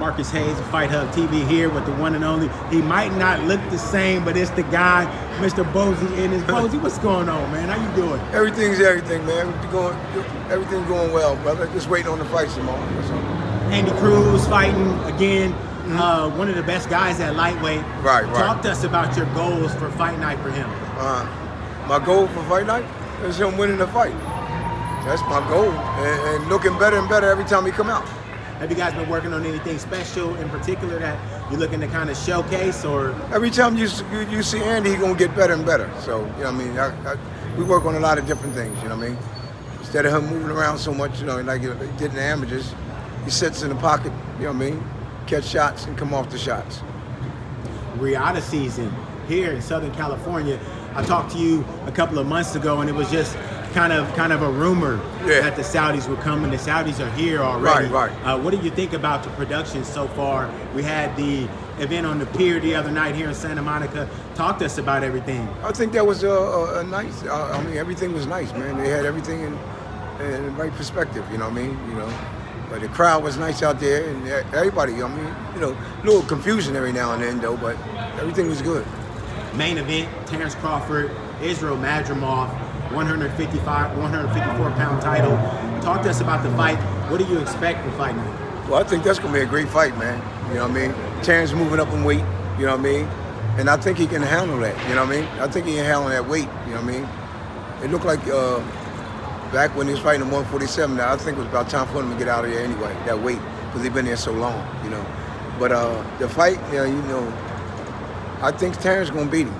Marcus Hayes of Fight Hub TV here with the one and only. He might not look the same, but it's the guy, Mr. Bozy Ennis. Bozy, what's going on, man? How you doing? Everything's everything, man. Everything's going well, brother. Just waiting on the fights tomorrow. Andy Cruz fighting again. One of the best guys at lightweight. Right. Talk to us about your goals for fight night for him. My goal for fight night is him winning the fight. That's my goal, and looking better and better every time he come out. Have you guys been working on anything special in particular that you're looking to kind of showcase, or? Every time you see Andy, he's gonna get better and better. So, you know what I mean? We work on a lot of different things, you know what I mean? Instead of him moving around so much, you know, like getting the amateurs, he sits in the pocket, you know what I mean? Catch shots and come off the shots. Riata season here in Southern California. I talked to you a couple of months ago, and it was just kind of a rumor that the Saudis were coming. The Saudis are here already. Right. What do you think about the production so far? We had the event on the pier the other night here in Santa Monica. Talk to us about everything. I think that was a nice. I mean, everything was nice, man. They had everything in the right perspective. You know what I mean? You know, but the crowd was nice out there, and everybody. I mean, you know, a little confusion every now and then though, but everything was good. Main event: Terence Crawford, Israil Madrimov. 154-pound title. Talk to us about the fight. What do you expect for fight night? Well, I think that's going to be a great fight, man. You know what I mean? Terence moving up in weight, you know what I mean? And I think he can handle that, you know what I mean? I think he can handle that weight, you know what I mean? It looked like back when he was fighting at 147, I think it was about time for him to get out of there anyway, that weight, because he'd been there so long, you know. But the fight, you know, I think Terence going to beat him.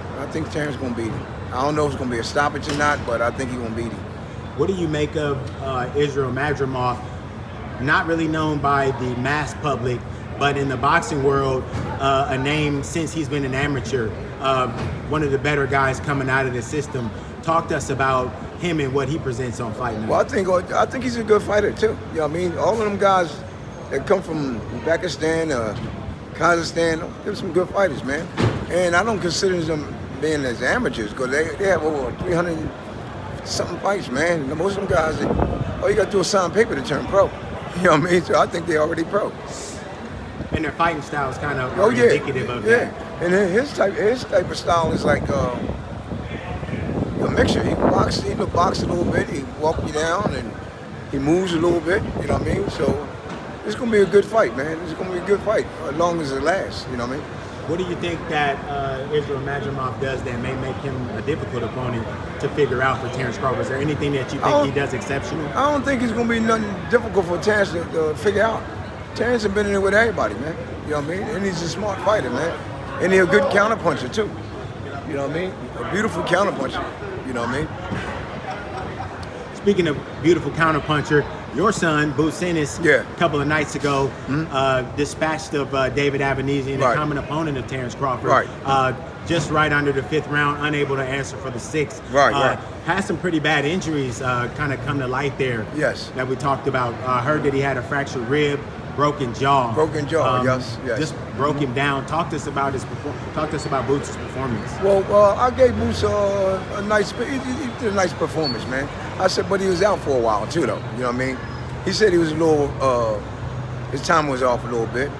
I don't know if it's going to be a stoppage or not, but I think he's going to beat him. What do you make of Israil Madrimov, not really known by the mass public, but in the boxing world, a name since he's been an amateur, one of the better guys coming out of the system. Talk to us about him and what he presents on Fight Night. Well, I think he's a good fighter, too. You know what I mean? All of them guys that come from Pakistan, Kazakhstan, they're some good fighters, man. And I don't consider them being as amateurs, because they have over 300-something fights, man. Most of them guys, all you got to do is sign paper to turn pro. You know what I mean? So I think they're already pro. And their fighting style is kind of indicative of that. And his type of style is like a mixture. He can box a little bit, he walk you down, and he moves a little bit, you know what I mean? So it's going to be a good fight, man. It's going to be a good fight, as long as it lasts, you know what I mean? What do you think that Israil Madrimov does that may make him a difficult opponent to figure out for Terence Crawford? Is there anything that you think he does exceptional? I don't think it's going to be nothing difficult for Terence to figure out. Terence has been in there with everybody, man. You know what I mean? And he's a smart fighter, man. And he's a good counterpuncher, too. You know what I mean? A beautiful counterpuncher. You know what I mean? Speaking of beautiful counterpuncher, your son, Bozy Ennis, a couple of nights ago, dispatched of David Avanesian, a common opponent of Terence Crawford. Just right under the 5th round, unable to answer for the 6th. Had some pretty bad injuries kind of come to light there. Yes. That we talked about. Heard that he had a fractured rib, broken jaw. Yes. Just broke him down. Talk to us about Bozy's performance. Well, I gave Boots a nice performance, man. I said, but he was out for a while too, though. You know what I mean? He said he was a little, his time was off a little bit.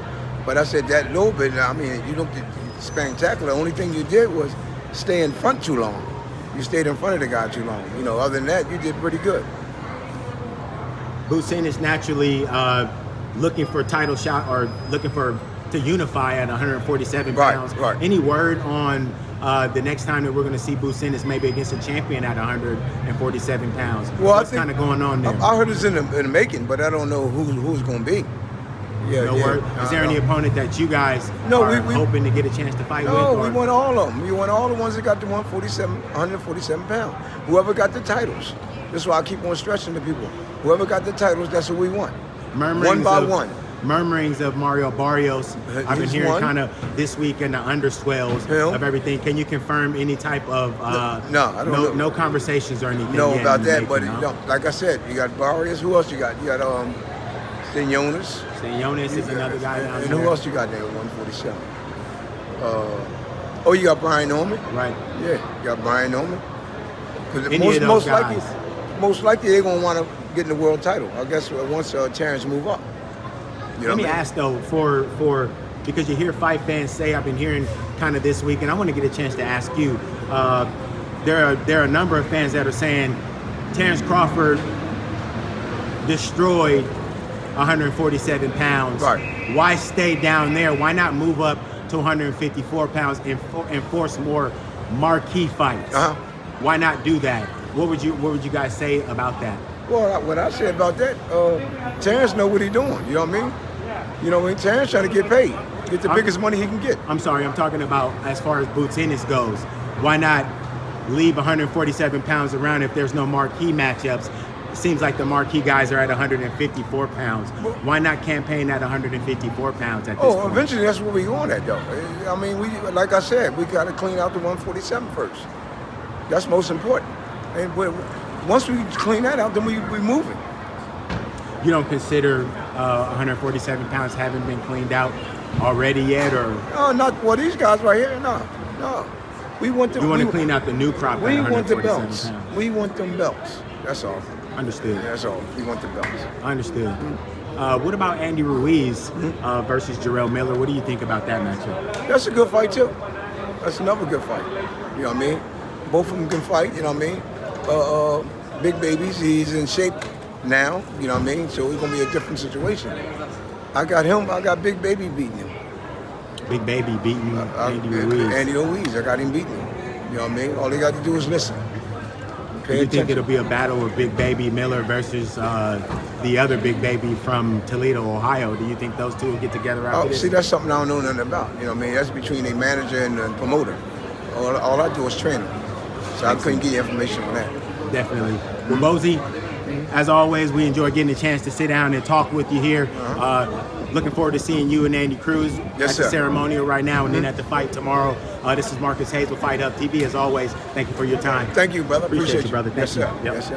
But I said that little bit, I mean, you looked spectacular. The only thing you did was stay in front too long. You stayed in front of the guy too long. You know, other than that, you did pretty good. Bozy Ennis naturally looking for a title shot or looking to unify at 147 pounds. Any word on the next time that we're going to see Bozy Ennis maybe against a champion at 147 pounds? Well, what's kind of going on there? I heard it's in the making, but I don't know who's going to be. No word? Is there any opponent that you guys are hoping to get a chance to fight with? No, we want all of them. We want all the ones that got the 147 pounds. Whoever got the titles. That's why I keep on stressing to people. Whoever got the titles, that's what we want. One by one. Murmurings of Mario Barrios. I've been hearing kind of this week in the underswells of everything. Can you confirm any type of no, I don't know. No conversations or anything? No, about that, but like I said, you got Barrios. Who else you got? You got Senyonis. Senyonis is another guy down there. And who else you got there at 147? You got Brian Norman. Right. Yeah, you got Brian Norman. Because most likely they're gonna want to get in the world title. I guess once Terence move up. You know Let me what I mean? ask though, for because you hear fight fans say, I've been hearing kind of this week, and I want to get a chance to ask you. There are a number of fans that are saying Terence Crawford destroyed 147 pounds. Right. Why stay down there? Why not move up to 154 pounds and force more marquee fights? Uh-huh. Why not do that? What would you guys say about that? Well, what I say about that, Terence know what he's doing. You know what I mean? You know what I mean? Terence trying to get paid, get the biggest money he can get. I'm sorry, I'm talking about as far as Bozy Ennis goes. Why not leave 147 pounds around if there's no marquee matchups? It seems like the marquee guys are at 154 pounds. Why not campaign at 154 pounds at this point? Eventually that's where we going at, though. I mean, like I said, we got to clean out the 147 first. That's most important. And once we clean that out, then we moving. You don't consider 147 pounds haven't been cleaned out already yet, or? No, not these guys right here. No. We want them. You want to clean out the new crop at We want the 147 belts. pounds. We want them belts. That's all. Understood. That's all. We want the belts. Understood. What about Andy Ruiz versus Israil Miller? What do you think about that matchup? That's a good fight too. That's another good fight. You know what I mean? Both of them can fight. You know what I mean? Big babies. He's in shape now. You know what I mean? So it's gonna be a different situation. I got Big Baby beating him. Big Baby beating Andy Ruiz. Andy Ruiz. I got him beating him. You know what I mean? All they got to do is listen. Do you think it'll be a battle of Big Baby Miller versus the other Big Baby from Toledo, Ohio? Do you think those two will get together after this? See, that's something I don't know nothing about. You know what I mean? That's between a manager and a promoter. All I do is train them. So I couldn't get you information on that. Definitely. Well, Bozy, as always, we enjoy getting a chance to sit down and talk with you here. Looking forward to seeing you and Andy Cruz at the ceremonial right now and then at the fight tomorrow. This is Marcus Hayes with Fight Hub TV. As always, thank you for your time. Thank you, brother. Appreciate you, brother. Thank Yes, you. sir. Yep. Yes, sir.